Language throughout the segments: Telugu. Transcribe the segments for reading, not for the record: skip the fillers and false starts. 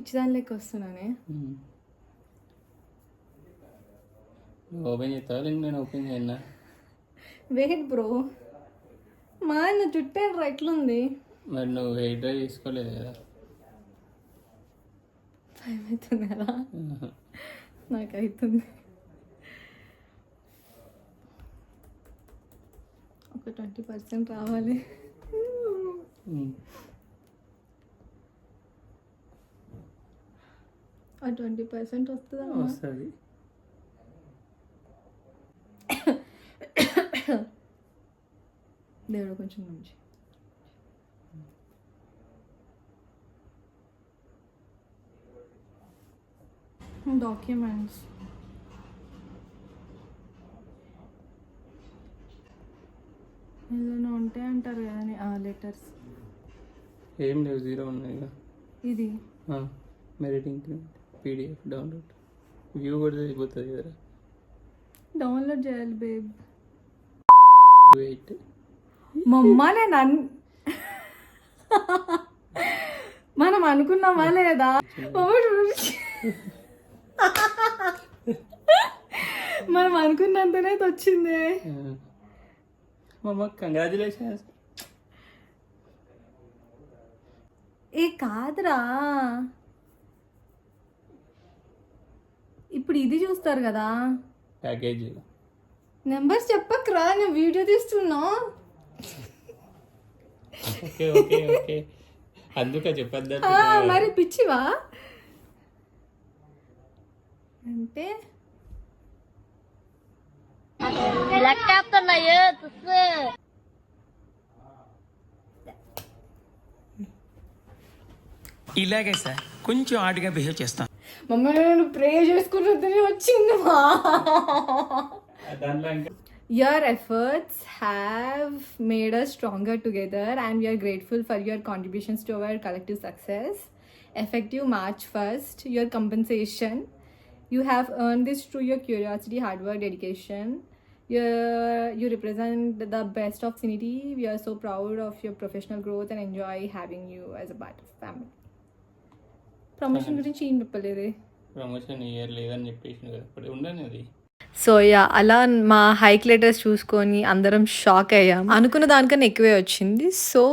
పిచ్చిదాని లెక్క వస్తున్నానే. ఓపెన్ చేస్తావా లేక నేను ఓపెన్ చేయనా? వెయిట్ బ్రో, మా ఆయన జుట్టు ఏంట్రా ఎట్లుంది? మరి నువ్వు హెయిర్ డ్రై చేసుకోలేదు కదా? భయం అవుతుంది కదా, నాకు అవుతుంది. ఒక 20% రావాలి. ఆ 20% వస్తుందా? వస్తుంది. దేవుడు కొంచెం మంచి. డాక్యుమెంట్స్ ఏదైనా ఉంటే అంటారు కదా, లెటర్స్. ఏం లేవు, 0 ఉన్నాయి. ఇది merit increment PDF download view కూడా అయిపోతుంది కదా. డౌన్లోడ్ చేయాలి బేబ్. 28 మమ్మ నేను మనం అనుకున్నామా లేదా? మనం అనుకున్నంతనే వచ్చింది. మమ్మ కంగ్రాచులేషన్స్. ఏ కాదురా, ఇప్పుడు ఇది చూస్తారు కదా ప్యాకేజ్. నెంబర్స్ చెప్పకరా, నేను వీడియో తీస్తున్నా. ఓకే ఓకే ఓకే, అందుకే చెప్పద్దా? మరి పిచ్చివా అంటే ఇలాగే సార్ కొంచెం ఆడుగా బిహేవ్ చేస్తాం. మమ్మల్ని నేను ప్రే చేసుకున్నది వచ్చింది. Your efforts have made us stronger together and we are grateful for your contributions to our collective success. Effective March 1st, your compensation. You have earned this through your curiosity, hard work, dedication. You represent the best of Cinity. We are so proud of your professional growth and enjoy having you as a part of family. Promotion గురించి ఏం చెప్పలేదే. ప్రమోషన్ ఇయర్ లేదని చెప్పేసి అప్పుడు ఉండని అది. సో యా, అలా మా హైక్ లెటర్స్ చూసుకొని అందరం షాక్ అయ్యాం. అనుకున్న దానికన్నా ఎక్కువే వచ్చింది. సో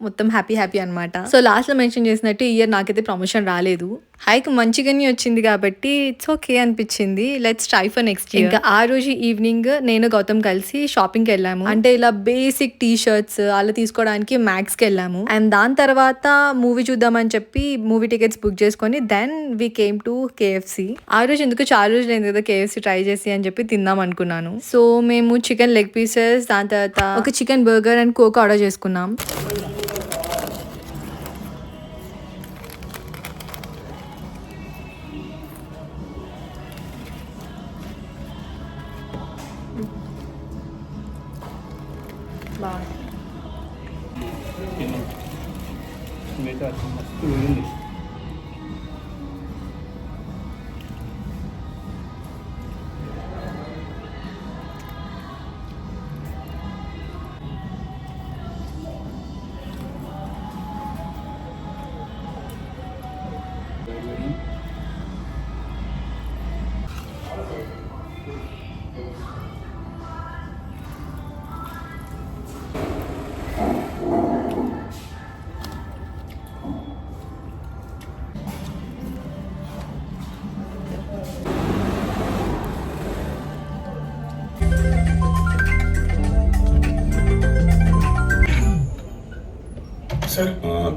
మొత్తం హ్యాపీ అనమాట. సో లాస్ట్లో మెన్షన్ చేసినట్టు ఈ ఇయర్ నాకైతే ప్రమోషన్ రాలేదు. హైక్ మంచిగానే వచ్చింది కాబట్టి ఇట్స్ ఓకే అనిపించింది. Let's try for next year. ఇంకా ఆ రోజు ఈవినింగ్ నేను గౌతమ్ కలిసి షాపింగ్కి వెళ్ళాము. అంటే ఇలా బేసిక్ టీ-షర్ట్స్ అలా తీసుకోవడానికి మ్యాక్స్కి వెళ్ళాము. అండ్ దాని తర్వాత మూవీ చూద్దామని చెప్పి మూవీ టికెట్స్ బుక్ చేసుకొని then we came to KFC. ఆ రోజు ఎందుకు చాలా రోజులు అయింది కదా KFC ట్రై చేసి అని చెప్పి తిందాం అనుకున్నాను. సో మేము చికెన్ లెగ్ పీసెస్, దాని తర్వాత ఒక chicken burger and coke order చేసుకున్నాం. మస్తు ఉంది.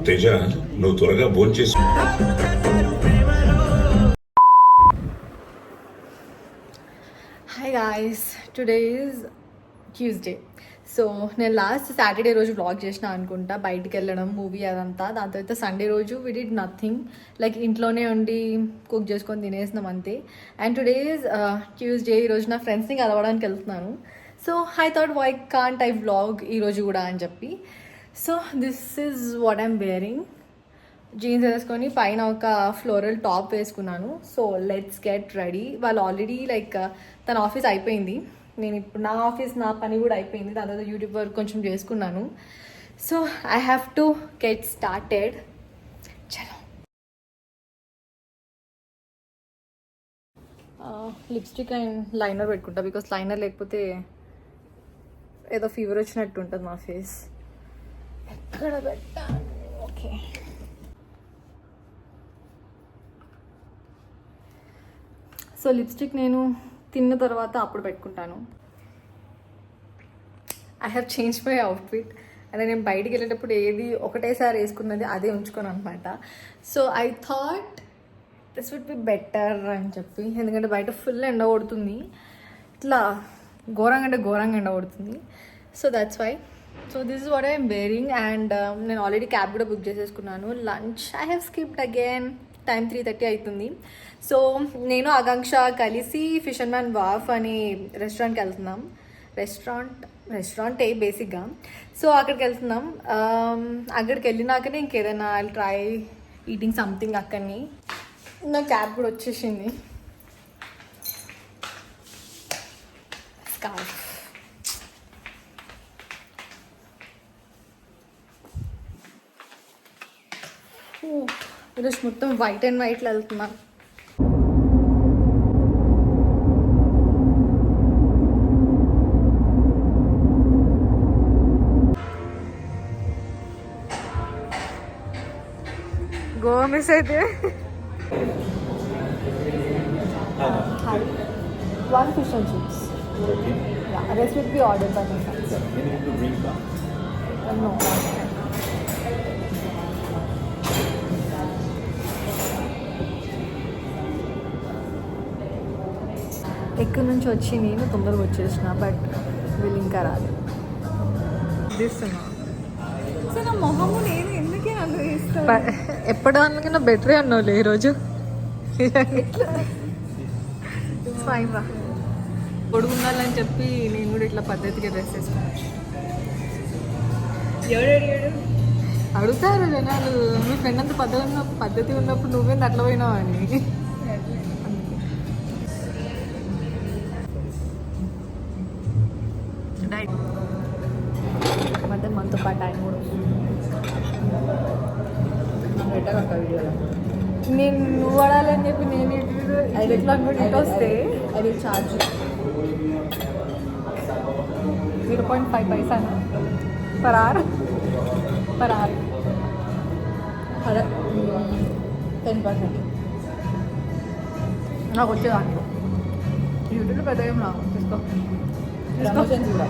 తేజ, నువ్వు త్వరగా భోంచేసి. Hi guys, today is Tuesday. So నేను లాస్ట్ సాటర్డే రోజు వ్లాగ్ చేసిన అనుకుంటా, బయటికి వెళ్ళడం, మూవీ అదంతా. దాని తర్వాత సండే రోజు వి డిడ్ నథింగ్, లైక్ ఇంట్లోనే ఉండి కుక్ చేసుకొని తినేసినాం అంతే. And today is Tuesday. ఈరోజు నా ఫ్రెండ్స్ని కలవడానికి వెళ్తున్నాను. So I thought why can't I vlog ఈరోజు కూడా అని చెప్పి. So this is what I'm wearing. Jeans వేసుకొని పైన ఒక ఫ్లోరల్ టాప్ వేసుకున్నాను. So let's get ready. వాళ్ళు ఆల్రెడీ లైక్ తన ఆఫీస్ అయిపోయింది. నేను ఇప్పుడు నా పని కూడా అయిపోయింది. దాని తర్వాత యూట్యూబ్ వర్క్ కొంచెం చేసుకున్నాను. So I have to get started. చలో. లిప్స్టిక్ అండ్ లైనర్ పెట్టుకుంటా బికాస్ లైనర్ లేకపోతే ఏదో ఫీవర్ వచ్చినట్టు ఉంటుంది మా ఫేస్. ఎక్కడ పెట్టా? ఓకే. సో లిప్స్టిక్ నేను తిన్న తర్వాత అప్పుడు పెట్టుకుంటాను. I have change my outfit. అదే నేను బయటికి వెళ్ళేటప్పుడు ఏది ఒకటేసారి వేసుకున్నది అదే ఉంచుకోను అనమాట. So I thought this would be better అని చెప్పి, ఎందుకంటే బయట ఫుల్ ఎండ కొడుతుంది, ఇట్లా ఘోరంగా ఎండ కొడుతుంది. So that's why. So this is what I'm wearing. And నేను ఆల్రెడీ క్యాబ్ కూడా బుక్ చేసేసుకున్నాను. Lunch I have skipped again. Time 3:30 అవుతుంది. సో నేను ఆకాంక్ష కలిసి ఫిషర్మ్యాన్ వాఫ్ అని రెస్టారెంట్కి వెళ్తున్నాం. రెస్టారెంటే బేసిక్గా. సో అక్కడికి వెళ్తున్నాం. అక్కడికి వెళ్ళినాకనే ఇంకేదైనా ఐ ట్రై ఈటింగ్ సంథింగ్ అక్కడిని. నా క్యాబ్ కూడా వచ్చేసింది. స్కార్ఫ్. ఈరోజు మొత్తం వైట్ అండ్ వైట్లో వెళ్తున్నాను. గోవా మిస్ అయితే Hi. One fish and chips. Yeah, rest will be ordered by my friends. Anything to drink? No. ఎక్కడి నుంచి వచ్చి నేను తొందరగా వచ్చేసిన, బట్ వీళ్ళు ఇంకా రాలేదు. నా మొహము నేను ఎందుకే అనుభవిస్తాను. ఎప్పుడు అందుకన్నా బెటరే అన్నావులే ఈరోజు. పొడుగు ఉండాలని చెప్పి నేను కూడా ఇట్లా పద్ధతిగా డ్రెస్ వేసుకున్నాను. అడుగుతారు జనాలు, మీ ఫ్రెండ్ అంత పద్ధతి ఉన్నప్పుడు నువ్వేంత అట్లా పోయినావు అని. ಮತ್ತೆ మనతో పాటు ఆయన కూడా నేను నువ్వు పడాలని చెప్పి నేను ఎట్లా అనుకుంటే ఇటు వస్తే అది ఛార్జ్ 0.5 పైసా పర్ అవర్ అదే 10%. నాకు వచ్చేదాన్ని యూట్యూబ్లో పెద్ద ఏం రావు. తీసుకో కూడా.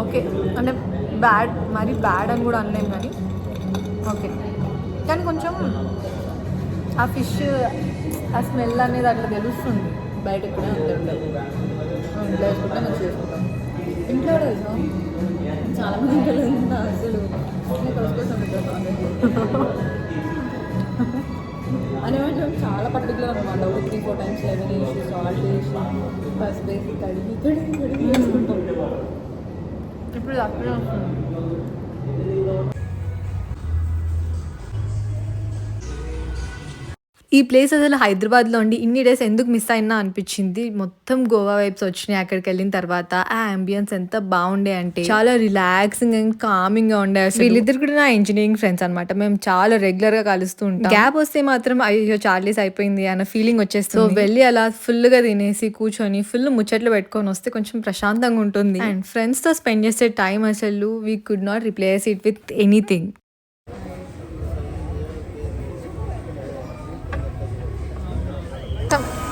ఓకే అంటే మరి బ్యాడ్ అని కూడా అనలేం కానీ ఓకే. కానీ కొంచెం ఆ ఫిష్ ఆ స్మెల్ అనేది అట్లా తెలుస్తుంది. బయట కూడా అంతే ఉంటుంది. ఇంట్లో వేసుకుంటే మంచిగా చేసుకుంటాం. ఇంట్లో కూడా వేసాం చాలామంది ఇంట్లో ఉంటా అసలు అని కొంచెం చాలా పర్టికులర్ అనమాట. 3-4 times లెమన్ వేసి సాల్ట్ వేసి పసుపు వేసి కడిగి వేసుకుంటాం. ఇప్పుడు అక్కడే వస్తుంది. ఈ ప్లేస్ అసలు హైదరాబాద్లో ఉండి ఇన్ని డేస్ ఎందుకు మిస్ అయినా అనిపించింది. మొత్తం గోవా వైబ్స్ వచ్చినాయి అక్కడికి వెళ్ళిన తర్వాత. ఆ అంబియన్స్ ఎంత బాగుండే అంటే చాలా రిలాక్సింగ్ అండ్ కామింగ్ గా ఉండే. వీళ్ళిద్దరు కూడా నా ఇంజనీరింగ్ ఫ్రెండ్స్ అనమాట. మేము చాలా రెగ్యులర్ గా కలుస్తూ ఉంటాం. గ్యాప్ వస్తే మాత్రం అయ్యో చార్లీస్ అయిపోయింది అన్న ఫీలింగ్ వచ్చేస్తుంది. సో వెళ్ళి అలా ఫుల్ గా తినేసి కూర్చొని ఫుల్ ముచ్చట్లు పెట్టుకొని వస్తే కొంచెం ప్రశాంతంగా ఉంటుంది. అండ్ ఫ్రెండ్స్ తో స్పెండ్ చేసే టైం అసలు we could not replace it with anything.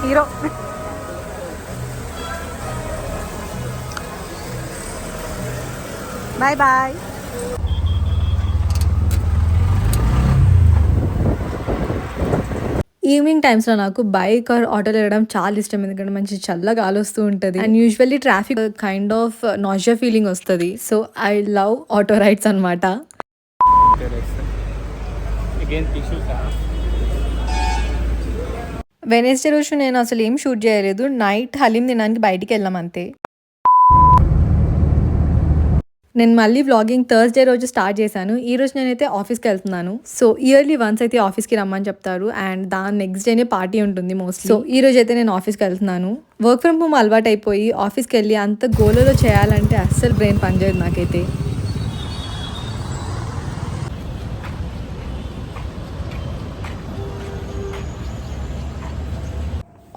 Hero boy boy. Evening టైమ్స్లో నాకు బైక్ ఆర్ ఆటోలో వెళ్ళడం చాలా ఇష్టం. ఎందుకంటే మంచి చల్లగా గాలి వస్తూ ఉంటుంది. And usually traffic kind of nausea feeling వస్తుంది. So I love auto rides అనమాట. వెనస్డే రోజు నేను అసలు ఏం షూట్ చేయలేదు. నైట్ హలీం తినడానికి బయటికి వెళ్ళాం అంతే. నేను మళ్ళీ వ్లాగింగ్ థర్స్డే రోజు స్టార్ట్ చేశాను. ఈ రోజు నేనైతే ఆఫీస్కి వెళ్తున్నాను. సో ఇయర్లీ వన్స్ అయితే ఆఫీస్కి రమ్మని చెప్తారు అండ్ దాని నెక్స్ట్ డేనే పార్టీ ఉంటుంది మోస్ట్లీ. సో ఈ రోజు అయితే నేను ఆఫీస్కి వెళ్తున్నాను. వర్క్ ఫ్రమ్ హోమ్ అలవాటు అయిపోయి ఆఫీస్కి వెళ్ళి అంత గోలలో చేయాలంటే అస్సలు బ్రెయిన్ పనిచేయదు నాకైతే.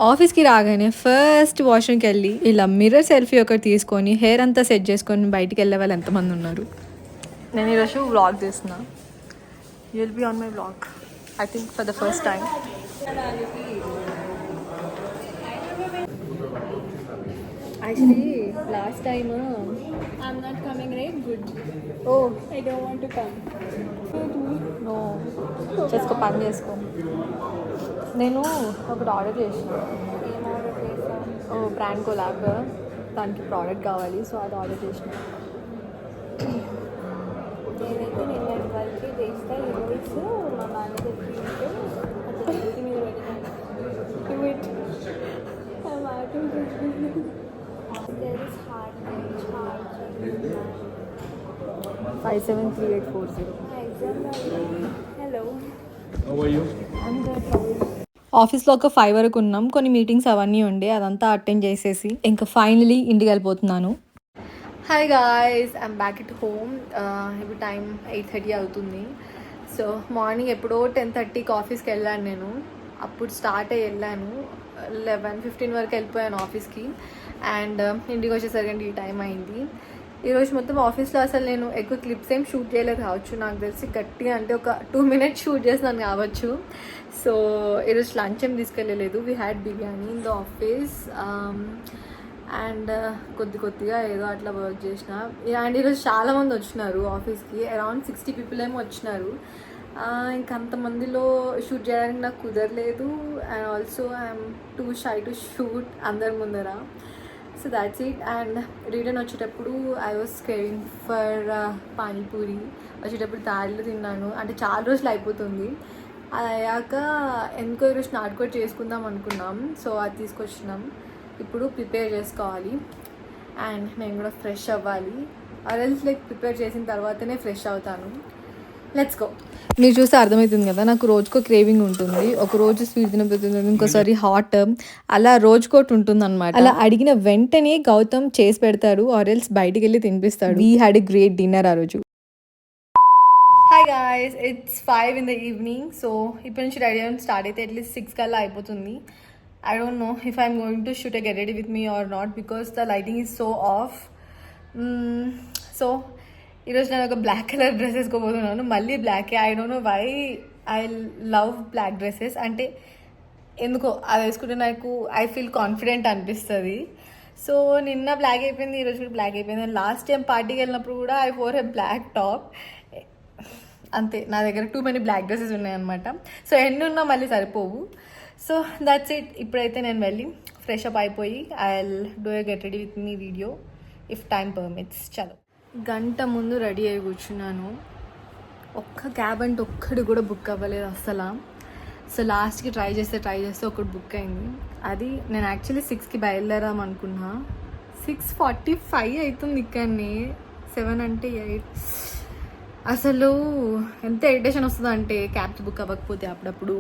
ఆఫీస్కి రాగానే ఫస్ట్ వాష్రూమ్కి వెళ్ళి ఇలా మిర్రర్ సెల్ఫీ ఒకటి తీసుకొని హెయిర్ అంతా సెట్ చేసుకొని బయటికి వెళ్ళే వాళ్ళు ఎంతమంది ఉన్నారు. నేను ఈరోజు వ్లాగ్ చేస్తున్నా. You will be on my vlog I think for the first time. Actually last time I'm not coming, right? Good. Oh I don't want to come. నో చేసుకో, పని చేసుకో. నేను ఒకటి ఆర్డర్ చేసిన, ఏం ఆర్డర్ చేసాం? ఓ బ్రాండ్ కొలాబ్, దానికి ప్రోడక్ట్ కావాలి సో అది ఆర్డర్ చేసిన. నేనైతే నిన్న వరకు చేస్తా ఇన్వాయిస్ మా మేనేజర్కి ఉంటే అట్లా చేసి మీద పెట్టాను. Wait. There is hard charging. 573840. Hello. I'm good. ఆఫీస్లో ఒక 5 వరకు ఉన్నాం. కొన్ని మీటింగ్స్ అవన్నీ ఉండే, అదంతా అటెండ్ చేసేసి ఇంకా ఫైనలీ ఇంటికి వెళ్ళిపోతున్నాను. Hi guys, I'm back at home. ఇప్పుడు టైం 8:30 అవుతుంది. సో మార్నింగ్ ఎప్పుడో 10:30కి ఆఫీస్కి వెళ్ళాను నేను. అప్పుడు స్టార్ట్ అయ్యి వెళ్ళాను, 11:15 వరకు వెళ్ళిపోయాను ఆఫీస్కి. అండ్ ఇంటికి వచ్చేసరికి ఈ టైం అయింది. ఈరోజు మొత్తం ఆఫీస్లో అసలు నేను ఎక్కువ క్లిప్స్ ఏం షూట్ చేయలేదు కావచ్చు, నాకు తెలిసి గట్టిగా అంటే ఒక 2 minutes షూట్ చేసినాను కావచ్చు. సో ఈరోజు లంచ్ ఏం తీసుకెళ్ళలేదు. We had biryani in the office and కొద్దిగా ఏదో అట్లా వర్క్ చేసిన. అండ్ ఈరోజు చాలామంది వచ్చినారు ఆఫీస్కి, అరౌండ్ 60 people ఏమో వచ్చినారు. ఇంకంతమందిలో షూట్ చేయడానికి నాకు కుదరలేదు. And also I'm too shy to shoot అందరి ముందర. So that's it. And return వచ్చేటప్పుడు I was craving for panipuri. వచ్చేటప్పుడు దారిలో తిన్నాను, అంటే చాలా రోజులు అయిపోతుంది. అది అయ్యాక ఎందుకో ఈరోజు నాటుకోడి చేసుకుందాం అనుకున్నాం, సో అది తీసుకొచ్చినాం. ఇప్పుడు ప్రిపేర్ చేసుకోవాలి అండ్ నేను కూడా ఫ్రెష్ అవ్వాలి. ఆర్ఎల్స్ లైక్ ప్రిపేర్ చేసిన తర్వాతనే ఫ్రెష్ అవుతాను. Let's go. మీరు చూస్తే అర్థమవుతుంది కదా, నాకు రోజుకో క్రేవింగ్ ఉంటుంది. ఒక రోజు స్వీట్ తినబోతుంది, ఇంకోసారి హాట్, అలా రోజుకోటి ఉంటుంది అనమాట. అలా అడిగిన వెంటనే గౌతమ్ చేసి పెడతాడు, ఆర్ఎల్స్ బయటికి వెళ్ళి తినిపిస్తాడు. We had a great dinner ఆ రోజు. Hi guys, it's 5 in the evening. So ఇప్పటి నుంచి రెడీ అవ్వడం స్టార్ట్ అయితే అట్లీస్ట్ 6 కల్లా అయిపోతుంది. I don't know if I'm going to shoot a get ready with me or not because the lighting is so off. So ఈరోజు నేను ఒక బ్లాక్ కలర్ డ్రెస్ వేసుకోబోతున్నాను, మళ్ళీ బ్లాకే. I don't know why I love black dresses. అంటే ఎందుకో అది వేసుకుంటే నాకు ఐ ఫీల్ కాన్ఫిడెంట్ అనిపిస్తుంది. సో నిన్న బ్లాక్ అయిపోయింది, ఈరోజు కూడా బ్లాక్ అయిపోయింది. లాస్ట్ టైం పార్టీకి వెళ్ళినప్పుడు కూడా I for a black top. అంతే, నా దగ్గర టూ మెనీ బ్లాక్ డ్రెస్సెస్ ఉన్నాయన్నమాట. సో ఎన్ని ఉన్నా మళ్ళీ సరిపోవు. So that's it. ఇప్పుడైతే నేను వెళ్ళి ఫ్రెష్ అప్ అయిపోయి I will do a get ready with me video if time permits. చలో, గంట ముందు రెడీ అయ్యి కూర్చున్నాను. ఒక్క క్యాబ్ అంటే ఒక్కటి కూడా బుక్ అవ్వలేదు అసలు. సో లాస్ట్కి ట్రై చేస్తే ఒకటి బుక్ అయింది. అది నేను యాక్చువల్లీ 6కి బయలుదేరాం అనుకున్నా, 6:45 అవుతుంది ఇక్కడనే. 7 అంటే 8. అసలు ఎంత ఇరిటేషన్ వస్తుంది అంటే క్యాబ్స్ బుక్ అవ్వకపోతే అప్పుడప్పుడు.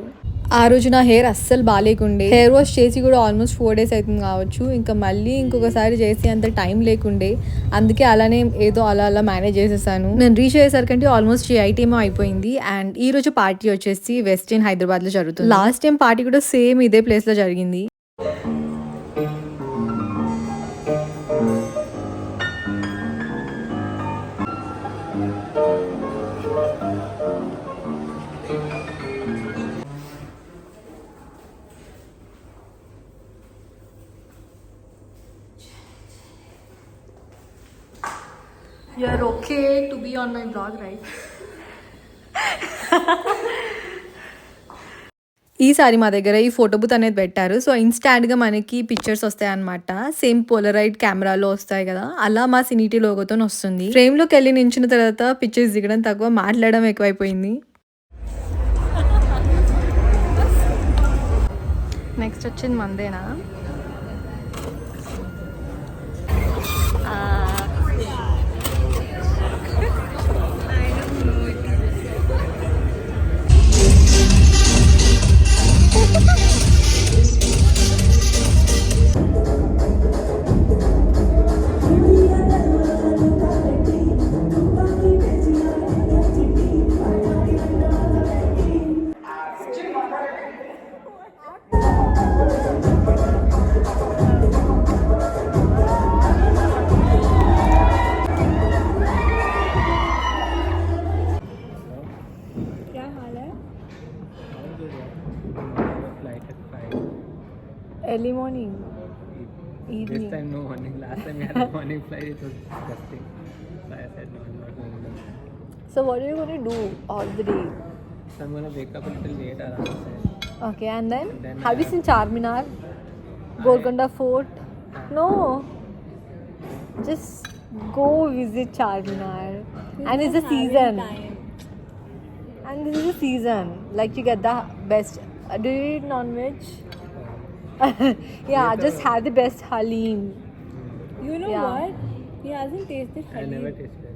ఆ రోజు నా హెయిర్ అస్సలు బాగాలేకుండే, హెయిర్ వాష్ చేసి కూడా ఆల్మోస్ట్ 4 days అవుతుంది కావచ్చు. ఇంకా మళ్ళీ ఇంకొకసారి చేసి అంత టైం లేకుండే, అందుకే అలానే ఏదో అలా మేనేజ్ చేసేసాను. నేను రీచ్ అయ్యేసరికంటే ఆల్మోస్ట్ 8 ఏమో అయిపోయింది. అండ్ ఈ రోజు పార్టీ వచ్చేసి వెస్టిన్ హైదరాబాద్లో జరుగుతుంది. లాస్ట్ టైం పార్టీ కూడా సేమ్ ఇదే ప్లేస్లో జరిగింది. You're okay to be on my vlog, right? ఈసారి మా దగ్గర ఈ ఫోటో బూత్ అనేది పెట్టారు. సో ఇన్స్టాంట్గా మనకి పిక్చర్స్ వస్తాయి అనమాట. సేమ్ పోలరైడ్ కెమెరాలో వస్తాయి కదా, అలా మా సినిటీ లోగోతో వస్తుంది. ఫ్రేమ్లోకి వెళ్ళి నించిన తర్వాత పిక్చర్స్ దిగడం తక్కువ, మాట్లాడడం ఎక్కువైపోయింది. నెక్స్ట్ వచ్చింది మందేనా. क्या हाल है? Flight at 5. Early morning. This Evening. time no morning. Last time we had a morning flight. It was disgusting. So I said no, I'm not going to do that. So what are you going to do all the day? So I'm gonna wake up a little late around Okay, and then Then have you I- seen Charminar? Golconda Fort? No. Just go visit Charminar. And it's a season. And this is a season. Like you get the best. Do you eat non-veg? Yeah, just have the best halim. You know Yeah. what? He hasn't tasted I halim. never tasted it.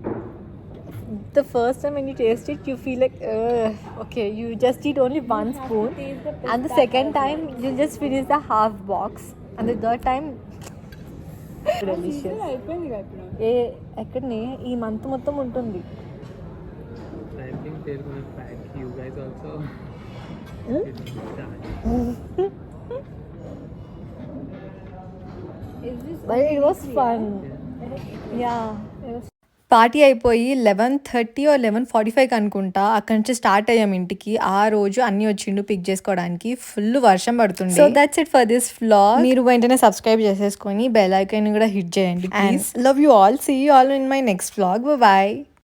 The first time when you taste it, you feel like, ugh. Okay, you just eat only one have to spoon. taste the And the pistachio second as time, you just finish the half box. And the third time, delicious. Season అయిపోయింది కదా ఇప్పుడు. ఎక్కడనే ఈ మంత్ మొత్తం ఉంటుంది. I think they're gonna pack you guys also. Hmm? With charge. Is this But it was fun. Yeah. Yeah. Party అయిపోయి 11:30 or 11:45 అనుకుంటా అక్కడి నుంచి స్టార్ట్ అయ్యాం ఇంటికి. ఆ రోజు అన్ని వచ్చిండు పిక్ చేసుకోవడానికి. ఫుల్ వర్షం పడుతుంది. So that's it for this vlog. మీరు వెంటనే సబ్స్క్రైబ్ చేసేసుకొని బెల్ ఐకాన్ కూడా హిట్ చేయండి. And love you all. See you all in my next vlog. By.